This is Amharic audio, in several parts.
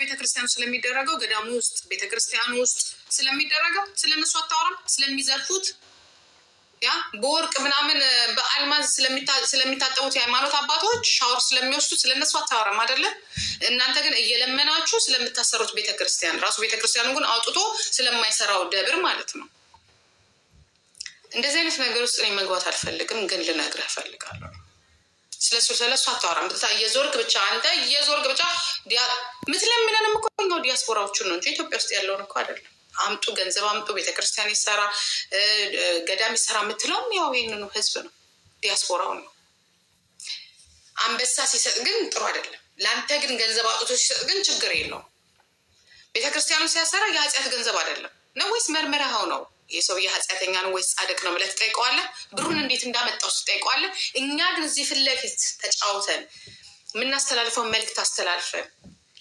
ቤተክርስቲያኑ ስለሚደረገው ገዳሙ ውስጥ ቤተክርስቲያኑ ውስጥ ስለሚደረገው ስለነሱ አታወራም? ስለሚዘርፉት ያ በወርቅ ምናምን በአልማዝ ስለሚታጠቡት የሃይማኖት አባቶች ሻወር ስለሚወስዱት ስለነሱ አታወራም አይደለ? እናንተ ግን እየለመናችሁ ስለምታሰሩት ቤተክርስቲያን ራሱ ቤተክርስቲያኑ ግን አውጥቶ ስለማይሰራው ደብር ማለት ነው። እንደዚህ አይነት ነገር ውስጥ እኔ መግባት አልፈልግም፣ ግን ልነግርህ እፈልጋለሁ። ስለሱ አታወራም። እየዞርክ ብቻ አንተ እየዞርክ ብቻ ምትለምነንም እኮ ኛው ዲያስፖራዎቹን ነው እንጂ ኢትዮጵያ ውስጥ ያለውን እኮ አይደለም። አምጡ ገንዘብ አምጡ፣ ቤተክርስቲያን ይሰራ፣ ገዳም ይሰራ የምትለውም ያው ይህንኑ ህዝብ ነው፣ ዲያስፖራውን ነው። አንበሳ ሲሰጥ ግን ጥሩ አይደለም። ለአንተ ግን ገንዘብ አውጥቶ ሲሰጥ ግን ችግር የለውም። ቤተክርስቲያኑ ሲያሰራ የኃጢአት ገንዘብ አይደለም ነው ወይስ መርምረኸው ነው ይህ ሰውዬ ኃጢአተኛ ነው ወይስ ጻድቅ ነው ብለህ ትጠይቀዋለህ? ብሩን እንዴት እንዳመጣው ትጠይቀዋለህ? እኛ ግን እዚህ ፊት ለፊት ተጫውተን የምናስተላልፈውን መልዕክት አስተላልፈን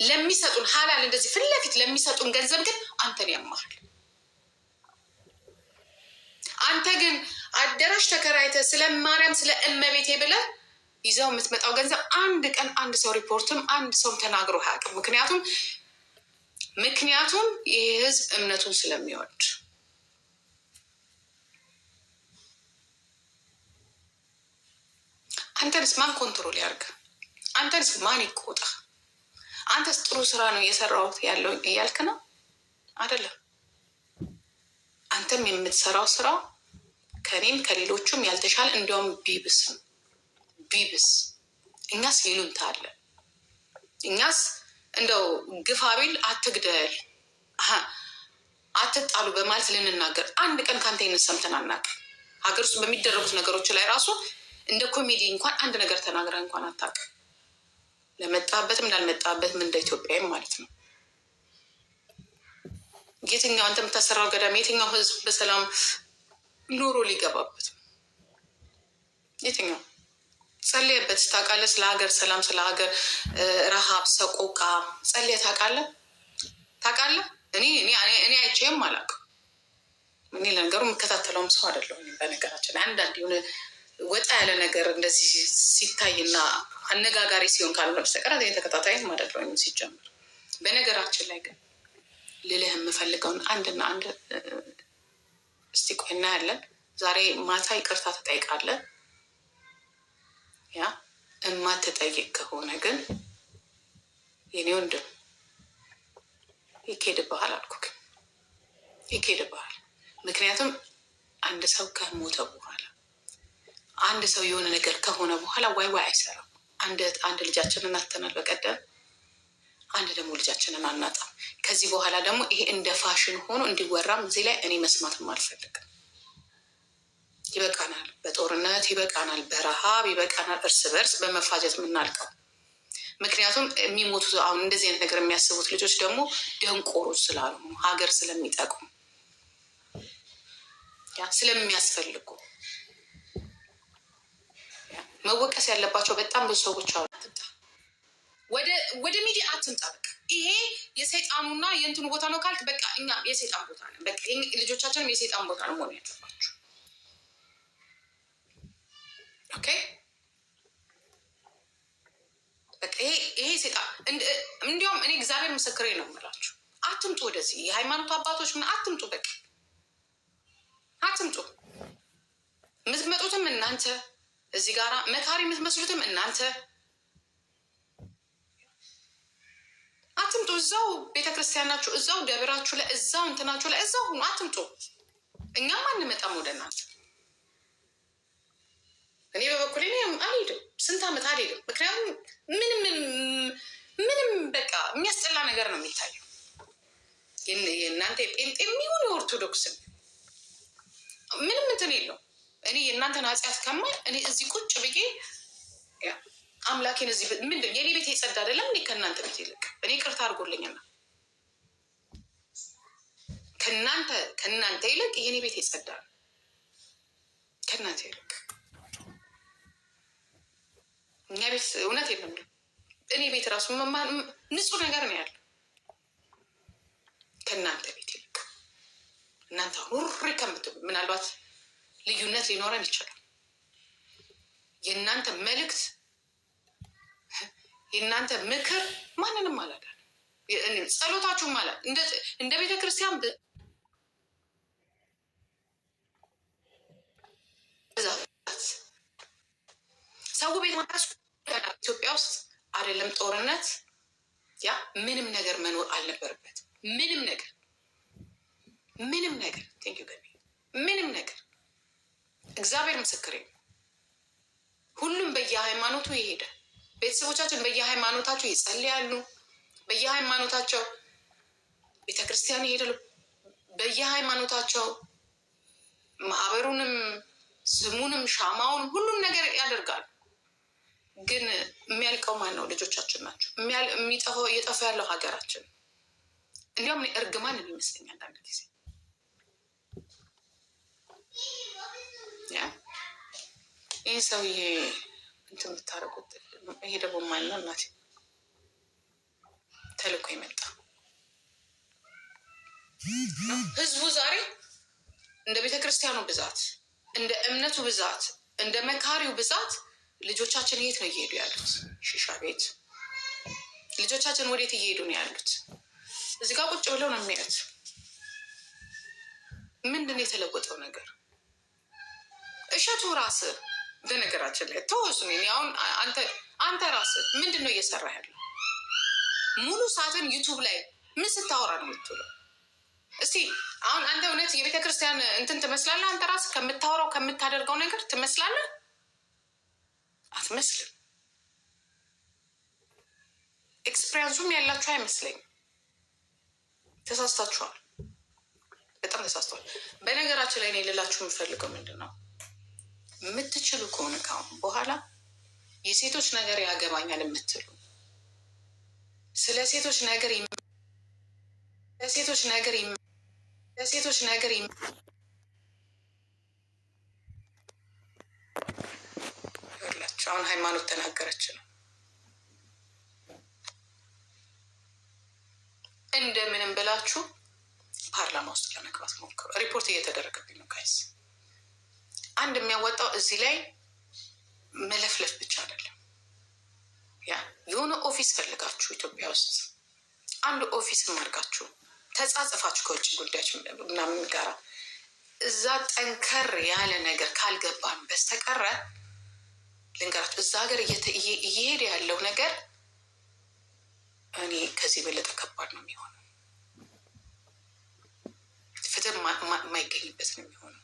ለሚሰጡን ሀላል እንደዚህ ፊት ለፊት ለሚሰጡን ገንዘብ ግን አንተን ያማሃል። አንተ ግን አዳራሽ ተከራይተህ ስለ ማርያም ስለ እመቤቴ ብለህ ይዘው የምትመጣው ገንዘብ አንድ ቀን አንድ ሰው ሪፖርትም አንድ ሰው ተናግሮ አያውቅም። ምክንያቱም ይህ ህዝብ እምነቱን ስለሚወድ አንተንስ ማን ኮንትሮል ያርግ? አንተንስ ማን ይቆጣ? አንተስ ጥሩ ስራ ነው እየሰራሁት ያለው እያልክ ነው አይደለም? አንተም የምትሰራው ስራ ከኔም ከሌሎቹም ያልተሻለ እንዲያውም ቢብስ እኛስ ይሉንታ አለ። እኛስ እንደው ግፋ ቢል አትግደል አትጣሉ በማለት ልንናገር አንድ ቀን ከአንተ ይህን ሰምተን አናውቅም። ሀገር ውስጥ በሚደረጉት ነገሮች ላይ ራሱ እንደ ኮሜዲ እንኳን አንድ ነገር ተናግረህ እንኳን አታውቅም። ለመጣበትም ላልመጣበትም እንደ ኢትዮጵያዊም ማለት ነው። የትኛው አንተ የምታሰራው ገዳም የትኛው ህዝብ በሰላም ኑሮ ሊገባበት? የትኛው ጸልየበት ታውቃለህ? ስለ ሀገር ሰላም፣ ስለ ሀገር ረሃብ፣ ሰቆቃ ጸልየህ ታውቃለህ? እኔ አይቼም አላውቅም። እኔ ለነገሩ የምከታተለውም ሰው አይደለሁም። በነገራችን ላይ አንዳንድ የሆነ ወጣ ያለ ነገር እንደዚህ ሲታይና አነጋጋሪ ሲሆን ካልሆነ በስተቀር ተከታታይም አይደለሁም ሲጀምር። በነገራችን ላይ ግን ልልህ የምፈልገውን አንድና አንድ እስቲ ቆይ እናያለን። ዛሬ ማታ ይቅርታ ትጠይቃለህ። ያ እማትጠይቅ ከሆነ ግን የኔ ወንድም ይኬድብሃል አልኩህ፣ ይኬድብሃል። ምክንያቱም አንድ ሰው ከሞተ በኋላ አንድ ሰው የሆነ ነገር ከሆነ በኋላ ዋይ አይሰራም። አንድ ልጃችንን አተናል በቀደም፣ አንድ ደግሞ ልጃችንን አናጣም። ከዚህ በኋላ ደግሞ ይሄ እንደ ፋሽን ሆኖ እንዲወራም እዚህ ላይ እኔ መስማትም አልፈልግም። ይበቃናል፣ በጦርነት ይበቃናል፣ በረሃብ ይበቃናል፣ እርስ በርስ በመፋጀት የምናልቀው። ምክንያቱም የሚሞቱት አሁን እንደዚህ አይነት ነገር የሚያስቡት ልጆች ደግሞ ደንቆሮች ስላልሆኑ ሀገር ስለሚጠቅሙ ስለሚያስፈልጉ መወቀስ ያለባቸው በጣም ብዙ ሰዎች አሉ። ወደ ሚዲያ አትምጣ። በቃ ይሄ የሰይጣኑና የእንትኑ ቦታ ነው ካልክ በቃ እኛ የሰይጣን ቦታ ነው። በቃ ልጆቻችንም የሰይጣን ቦታ ነው መሆን ያለባቸው። ኦኬ በቃ ይሄ ሰይጣን እንዲያውም እኔ እግዚአብሔር ምስክሬ ነው የምላችሁ። አትምጡ ወደዚህ የሃይማኖት አባቶች ምን አትምጡ። በቃ አትምጡ። የምትመጡትም እናንተ እዚህ ጋራ መካሪ የምትመስሉትም እናንተ አትምጡ። እዛው ቤተክርስቲያናችሁ፣ እዛው ደብራችሁ ላይ፣ እዛው እንትናችሁ ላይ እዛው ሁኑ። አትምጡ። እኛም አንመጣም ወደ እናንተ። እኔ በበኩሌ አልሄድም፣ ስንት ዓመት አልሄድም። ምክንያቱም ምንም በቃ የሚያስጠላ ነገር ነው የሚታየው። የእናንተ የጴንጤ የሚሆን የኦርቶዶክስም ምንም እንትን የለው። እኔ የእናንተን ኃጢአት ከማይ እኔ እዚህ ቁጭ ብዬ አምላኬን እዚህ ምንድን የኔ ቤት የጸዳ አይደለም እንዴ? ከእናንተ ቤት ይልቅ እኔ ቅርታ አድርጎልኝና ከእናንተ ይልቅ የኔ ቤት የጸዳ ከእናንተ ይልቅ እኛ ቤት እውነት የለም። እኔ ቤት ራሱ ንጹህ ነገር ነው ያለው ከእናንተ ቤት ይልቅ። እናንተ ሁሪ ከምትሉ ምናልባት ልዩነት ሊኖረን ይችላል። የእናንተ መልእክት የእናንተ ምክር ማንንም አላዳንም። ጸሎታችሁ ማለት እንደ ቤተክርስቲያን ሰው ቤት ማለት ኢትዮጵያ ውስጥ አይደለም ጦርነት ያ ምንም ነገር መኖር አልነበረበት። ምንም ነገር ምንም ነገር እግዚአብሔር ምስክሬ ነው። ሁሉም በየሃይማኖቱ ይሄዳል። ቤተሰቦቻችን በየሃይማኖታቸው ይጸልያሉ። በየሃይማኖታቸው ቤተክርስቲያን ይሄዳሉ። በየሃይማኖታቸው ማህበሩንም ስሙንም ሻማውንም ሁሉም ነገር ያደርጋሉ። ግን የሚያልቀው ማን ነው? ልጆቻችን ናቸው። እየጠፋ ያለው ሀገራችን። እንዲያውም እርግማን የሚመስለኝ አንዳንድ ጊዜ ይህ ሰውዬ እንትን የምታደርጉት ይሄ ደግሞ ማንና እናቴ ተልኮ የመጣ ህዝቡ ዛሬ እንደ ቤተክርስቲያኑ ብዛት፣ እንደ እምነቱ ብዛት፣ እንደ መካሪው ብዛት ልጆቻችን የት ነው እየሄዱ ያሉት? ሺሻ ቤት። ልጆቻችን ወዴት እየሄዱ ነው ያሉት? እዚህ ጋር ቁጭ ብለው ነው የሚያዩት። ምንድን የተለወጠው ነገር? እሸቱ ራስ በነገራችን ላይ ተወሱ። አሁን አንተ ራስ ምንድን ነው እየሰራ ያለው? ሙሉ ሰዓትን ዩቱብ ላይ ምን ስታወራ ነው የምትውለው? እስቲ አሁን አንተ እውነት የቤተክርስቲያን እንትን ትመስላለህ? አንተ ራስ ከምታወራው ከምታደርገው ነገር ትመስላለህ? አትመስልም። ኤክስፔሪንሱም ያላችሁ አይመስለኝም። ተሳስታችኋል። በጣም ተሳስቷል። በነገራችን ላይ እኔ ልላችሁ የምፈልገው ምንድን ነው፣ የምትችሉ ከሆነ ካሁን በኋላ የሴቶች ነገር ያገባኛል የምትሉ ስለ ሴቶች ነገር አሁን ሃይማኖት ተናገረች ነው። እንደምንም ብላችሁ ፓርላማ ውስጥ ለመግባት ሞክሩ። ሪፖርት እየተደረገብኝ ነው ጋይስ። አንድ የሚያወጣው እዚህ ላይ መለፍለፍ ብቻ አይደለም። የሆነ ኦፊስ ፈልጋችሁ ኢትዮጵያ ውስጥ አንድ ኦፊስ ማድርጋችሁ ተጻጽፋችሁ ከውጭ ጉዳዮች ምናምን ጋራ እዛ ጠንከር ያለ ነገር ካልገባን በስተቀረ ልንገራችሁ፣ እዛ ሀገር እየሄደ ያለው ነገር እኔ ከዚህ በለጠ ከባድ ነው የሚሆነው። ፍትህ የማይገኝበት ነው የሚሆነው።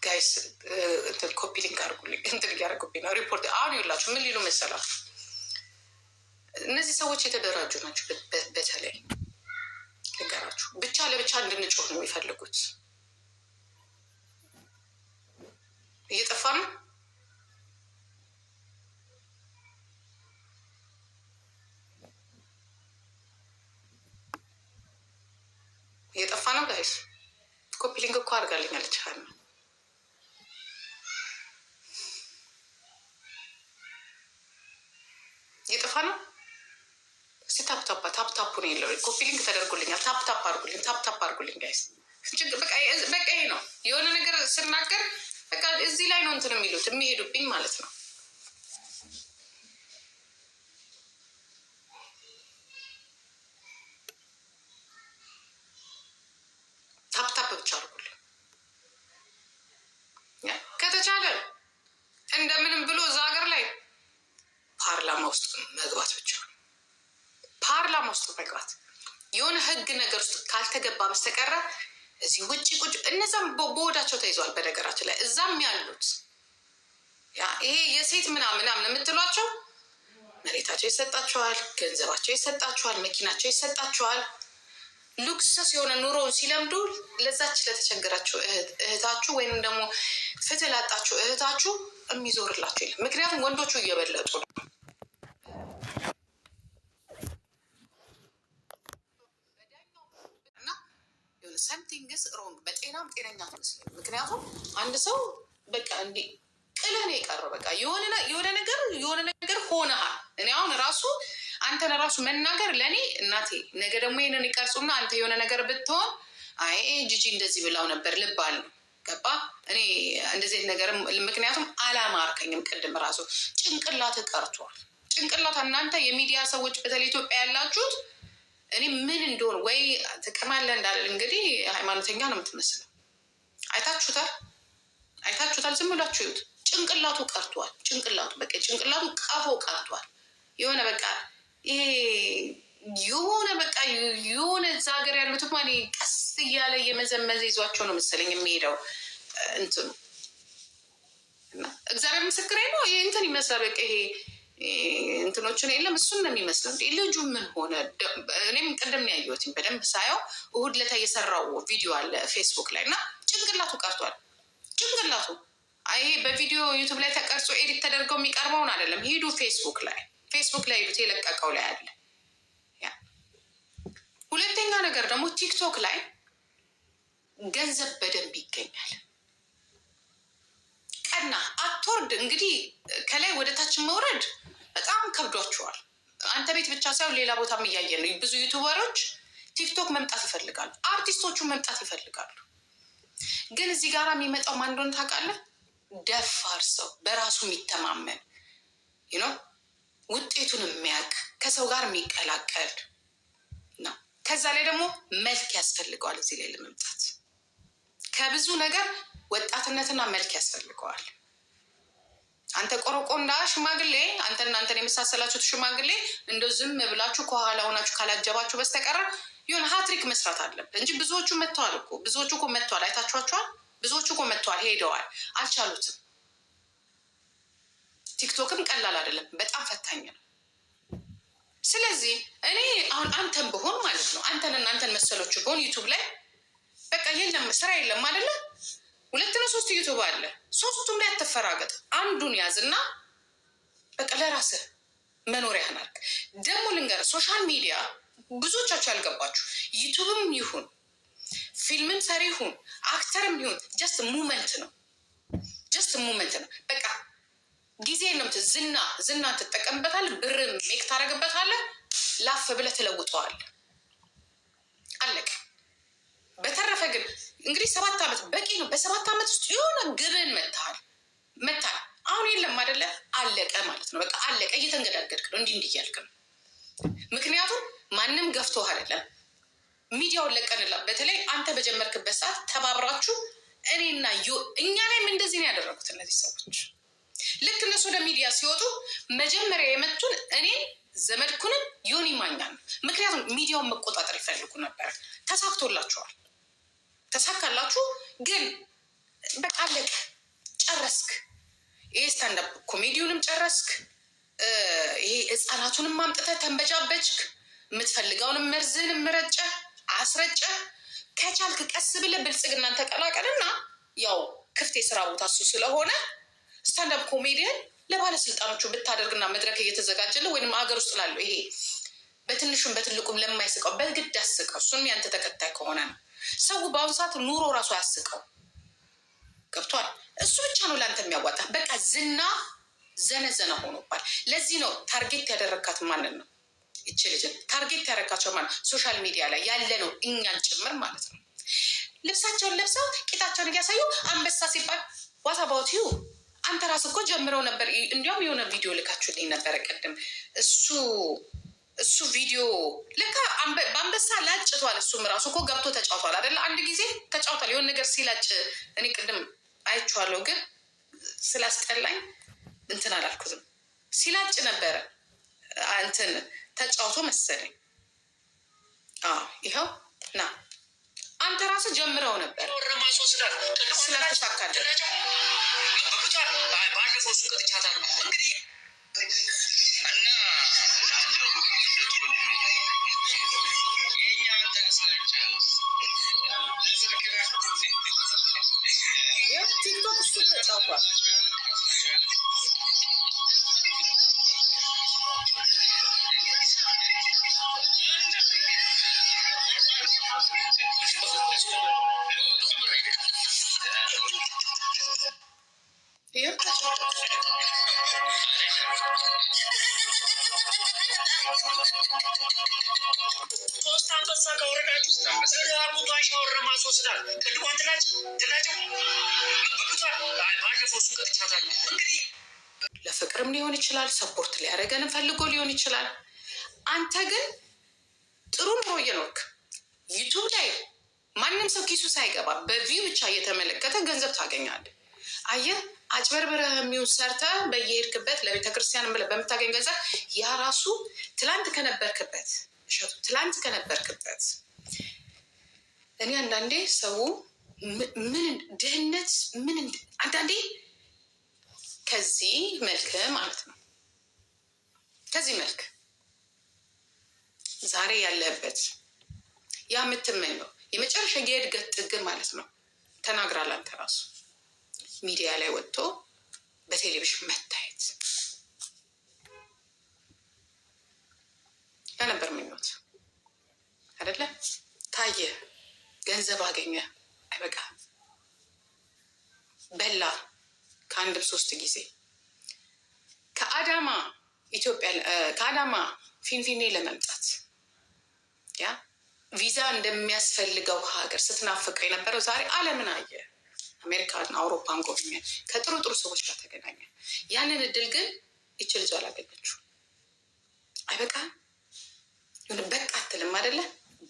ጋይስ እንትን ኮፒ ሊንክ አድርጉልኝ። እንትን እያደረጉብኝ ነው ሪፖርት። አሁን ይላችሁ ምን ሊሉ መሰላችሁ? እነዚህ ሰዎች የተደራጁ ናቸው። በተለይ ልንገራችሁ፣ ብቻ ለብቻ እንድንጮህ ነው የሚፈልጉት። እየጠፋ ነው። እየጠፋ ነው ጋይስ። ኮፒ ሊንክ እኮ አድርጋልኛለች። ነው እየጠፋ ነው። እስቲ ታፕታፑ ነው የለው። ኮፒ ሊንክ ተደርጎልኛል። ታፕታፕ አድርጉልኝ ጋይስ። በቃ ይሄ ነው የሆነ ነገር ስናገር በቃ እዚህ ላይ ነው እንትን የሚሉት የሚሄዱብኝ ማለት ነው። ታፕታፕ ብቻ አድርጉልኝ። ከተቻለ እንደምንም ብሎ እዛ ሀገር ላይ ፓርላማ ውስጥ መግባት ብቻ ነው። ፓርላማ ውስጥ መግባት የሆነ ህግ ነገር ውስጥ ካልተገባ በስተቀረ እዚህ ውጭ ቁጭ እነዛም በወዳቸው ተይዘዋል። በነገራችን ላይ እዛም ያሉት ይሄ የሴት ምናምን የምትሏቸው መሬታቸው ይሰጣቸዋል፣ ገንዘባቸው ይሰጣቸዋል፣ መኪናቸው ይሰጣቸዋል። ሉክሰስ የሆነ ኑሮውን ሲለምዱ ለዛች ለተቸገራችሁ እህታችሁ ወይም ደግሞ ፍትህ ላጣችሁ እህታችሁ የሚዞርላችሁ የለም። ምክንያቱም ወንዶቹ እየበለጡ ነው። ሰምቲንግስ ሮንግ በጤናም ጤነኛ ትመስለኝ። ምክንያቱም አንድ ሰው በቃ እንዲህ ቅልህ ነው የቀረው። በቃ የሆነ ነገር ሆነሃል። እኔ አሁን ራሱ አንተን ራሱ መናገር ለእኔ እናቴ ነገ ደግሞ ይህንን ይቀርጹና አንተ የሆነ ነገር ብትሆን አይ ጂጂ እንደዚህ ብላው ነበር ልባል ነው። ገባ? እኔ እንደዚህ ነገር ምክንያቱም አላማርከኝም። ቅድም ራሱ ጭንቅላት ቀርቷል። ጭንቅላት እናንተ የሚዲያ ሰዎች በተለይ ኢትዮጵያ ያላችሁት እኔ ምን እንደሆነ ወይ ትቅማለህ እንዳለ እንግዲህ ሃይማኖተኛ ነው የምትመስለው። አይታችሁታል። ዝም ብላችሁ ይሁት። ጭንቅላቱ ቀርቷል። ጭንቅላቱ በቃ ጭንቅላቱ ቀፎ ቀርቷል። የሆነ በቃ ይሄ የሆነ እዛ ሀገር ያሉት እኔ ቀስ እያለ የመዘመዘ ይዟቸው ነው መሰለኝ የሚሄደው እንትኑ እና እግዚአብሔር ምስክሬ ነው። ይሄ እንትን ይመስላል በቃ ይሄ እንትኖችን የለም እሱን ነው የሚመስለው። ልጁ ምን ሆነ? እኔም ቅድም ነው ያየሁት በደንብ ሳየው እሑድ ዕለት የሰራው ቪዲዮ አለ ፌስቡክ ላይ እና ጭንቅላቱ ቀርቷል። ጭንቅላቱ ይሄ በቪዲዮ ዩቱብ ላይ ተቀርጾ ኤዲት ተደርገው የሚቀርበውን አይደለም። ሄዱ ፌስቡክ ላይ ሄዱት የለቀቀው ላይ አለ። ሁለተኛ ነገር ደግሞ ቲክቶክ ላይ ገንዘብ በደንብ ይገኛል። ቀና አትወርድ እንግዲህ ከላይ ወደ ታች መውረድ በጣም ከብዷቸዋል። አንተ ቤት ብቻ ሳይሆን ሌላ ቦታም እያየን ነው። ብዙ ዩቱበሮች ቲክቶክ መምጣት ይፈልጋሉ፣ አርቲስቶቹ መምጣት ይፈልጋሉ። ግን እዚህ ጋር የሚመጣው ማን እንደሆነ ታውቃለህ? ደፋር ሰው፣ በራሱ የሚተማመን ውጤቱን የሚያውቅ ከሰው ጋር የሚቀላቀል ነው። ከዛ ላይ ደግሞ መልክ ያስፈልገዋል። እዚህ ላይ ለመምጣት ከብዙ ነገር ወጣትነትና መልክ ያስፈልገዋል። አንተ ቆረቆንዳ ሽማግሌ፣ አንተን የመሳሰላችሁት ሽማግሌ እንደው ዝም ብላችሁ ከኋላ ሆናችሁ ካላጀባችሁ በስተቀር የሆነ ሀትሪክ መስራት አለብን እንጂ ብዙዎቹ መጥተዋል እኮ መጥተዋል። አይታችኋቸዋል። ብዙዎቹ እኮ መጥተዋል፣ ሄደዋል፣ አልቻሉትም። ቲክቶክም ቀላል አይደለም፣ በጣም ፈታኝ ነው። ስለዚህ እኔ አሁን አንተን ብሆን ማለት ነው አንተን መሰሎቹ ብሆን ዩቱብ ላይ በቃ የለም ስራ የለም አይደለ? 2 ነው 3 ዩቱብ አለ። 3ቱም ላይ አትፈራገጥ። አንዱን ያዝና በቃ ለራስህ መኖሪያህን አድርግ። ደግሞ ልንገርህ፣ ሶሻል ሚዲያ ብዙዎቻችሁ ያልገባችሁ ዩቱብም ይሁን ፊልምም ሰሪ ይሁን አክተርም ይሁን ጀስት ሙመንት ነው። በቃ ጊዜ ነው። ዝና ትጠቀምበታለህ፣ ብር ሜክ ታደርግበታለህ፣ ላፍ ብለህ ትለውጠዋለህ። አለቀ። በተረፈ ግን እንግዲህ 7 ዓመት በቂ ነው። በ7 ዓመት ውስጥ የሆነ ግብን መታል አሁን የለም አይደለ? አለቀ ማለት ነው። በቃ አለቀ። እየተንገዳገድክ ነው፣ እንዲህ እያልክ ነው። ምክንያቱም ማንም ገፍቶህ አይደለም። ሚዲያውን ለቀንላ። በተለይ አንተ በጀመርክበት ሰዓት ተባብራችሁ እኔና እኛ ላይም እንደዚህ ነው ያደረጉት እነዚህ ሰዎች። ልክ እነሱ ወደ ሚዲያ ሲወጡ መጀመሪያ የመቱን እኔ ዘመድኩንም ዮኒ ማኛን ነው። ምክንያቱም ሚዲያውን መቆጣጠር ይፈልጉ ነበር። ተሳክቶላችኋል፣ ተሳካላችሁ። ግን በቃ አለቀ፣ ጨረስክ። ይሄ ስታንዳፕ ኮሜዲውንም ጨረስክ። ይሄ ህፃናቱንም አምጥተህ ተንበጃበችክ። የምትፈልገውንም መርዝህንም ምረጨ አስረጨ። ከቻልክ ቀስ ብለህ ብልጽግናን ተቀላቀልና ያው ክፍት የስራ ቦታ እሱ ስለሆነ ስታንዳፕ ኮሜዲያን ለባለስልጣኖቹ ብታደርግና መድረክ እየተዘጋጀልህ ወይም ሀገር ውስጥ ላለው ይሄ በትንሹም በትልቁም ለማይስቀው በግድ አስቀው። እሱም ያንተ ተከታይ ከሆነ ነው። ሰው በአሁኑ ሰዓት ኑሮ ራሱ አያስቀው። ገብቷል። እሱ ብቻ ነው ለአንተ የሚያዋጣ። በቃ ዝና ዘነዘነ ሆኖባል። ለዚህ ነው ታርጌት ያደረግካት ማንን ነው? ይቺ ልጅን ታርጌት ያደረጋቸው ማለት ሶሻል ሚዲያ ላይ ያለ ነው፣ እኛን ጭምር ማለት ነው። ልብሳቸውን ለብሰው ቂጣቸውን እያሳዩ አንበሳ ሲባል ዋት አባውት ዩ። አንተ ራስ እኮ ጀምረው ነበር። እንዲያውም የሆነ ቪዲዮ ልካችሁልኝ ነበረ ቅድም። እሱ ቪዲዮ ልካ በአንበሳ ላጭቷል። እሱም ራሱ እኮ ገብቶ ተጫውቷል አይደለ? አንድ ጊዜ ተጫውቷል። የሆነ ነገር ሲላጭ እኔ ቅድም አይቼዋለሁ፣ ግን ስላስጠላኝ እንትን አላልኩትም። ሲላጭ ነበረ እንትን ተጫውቶ መሰለኝ። ይኸው ና አንተ ራስህ ጀምረው ነበር ስላልተሳካለ ባለፈው እሱ ቀጥቻታለሁ እንግዲህ እና የኛ አንተ ያስናቸው ቲክቶክ ውስጥ ተጫውቷል። ሶስት አንበሳ ከወረዳችሁ ራቁቷን ሻወር ማስወስዳል። ቅድሟን ትላጭው ለፍቅርም ሊሆን ይችላል፣ ሰፖርት ሊያደርገንም ፈልጎ ሊሆን ይችላል። አንተ ግን ጥሩ ኑሮ እየኖርክ ዩቱብ ላይ ማንም ሰው ኪሱ ሳይገባ በቪው ብቻ እየተመለከተ ገንዘብ ታገኛለህ። አየህ፣ አጭበርብረህ የሚሆን ሰርተህ በየሄድክበት ለቤተክርስቲያን ብለህ በምታገኝ ገንዘብ ያ ራሱ ትላንት ከነበርክበት እሸቱ ትላንት ከነበርክበት እኔ አንዳንዴ ሰው ምን ድህነት ምን አንዳንዴ ከዚህ መልክ ማለት ነው ከዚህ መልክ ዛሬ ያለበት ያ የምትመኘው የመጨረሻ የእድገት ጥግ ማለት ነው ተናግራል። አንተ ራሱ ሚዲያ ላይ ወጥቶ በቴሌቪዥን መታየት ያ ነበር ምኞት አይደለ? ታየ፣ ገንዘብ አገኘ፣ አይበቃ በላ ከአንድም 3 ጊዜ ከአዳማ ኢትዮጵያ ከአዳማ ፊንፊኔ ለመምጣት ያ ቪዛ እንደሚያስፈልገው ሀገር ስትናፍቀው የነበረው ዛሬ ዓለምን አየ። አሜሪካን፣ አውሮፓን ጎብኘ፣ ከጥሩ ጥሩ ሰዎች ጋር ተገናኘ። ያንን እድል ግን ይች ልጅ አላገኘችው። አይበቃ በቃ አትልም አይደለ?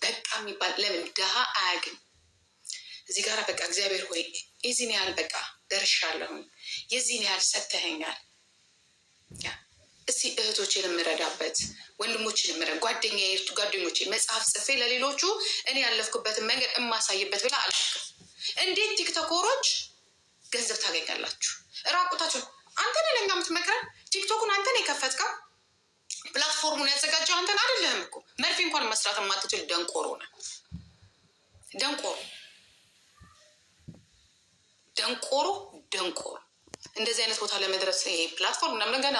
በቃ የሚባል ለምን ድሃ አያግኝ። እዚህ ጋር በቃ እግዚአብሔር ሆይ የዚህን ያህል በቃ ደርሻለሁኝ፣ የዚህን ያህል ሰተኸኛል፣ እስቲ እህቶችን የምረዳበት ወንድሞችን የምረ ጓደኞችን መጽሐፍ ጽፌ ለሌሎቹ እኔ ያለፍኩበትን መንገድ የማሳይበት ብላ አላውቅም። እንዴት ቲክቶከሮች ገንዘብ ታገኛላችሁ? ራቁታችሁን አንተን ለኛ የምትመክረን ቲክቶኩን አንተን የከፈትከው ፕላትፎርሙን ያዘጋጀው አንተን አይደለህም እኮ። መርፌ እንኳን መስራት የማትችል ደንቆሮ ነህ። ደንቆሮ ደንቆሮ ደንቆሮ። እንደዚህ አይነት ቦታ ለመድረስ ይሄ ፕላትፎርም ምናምን ገና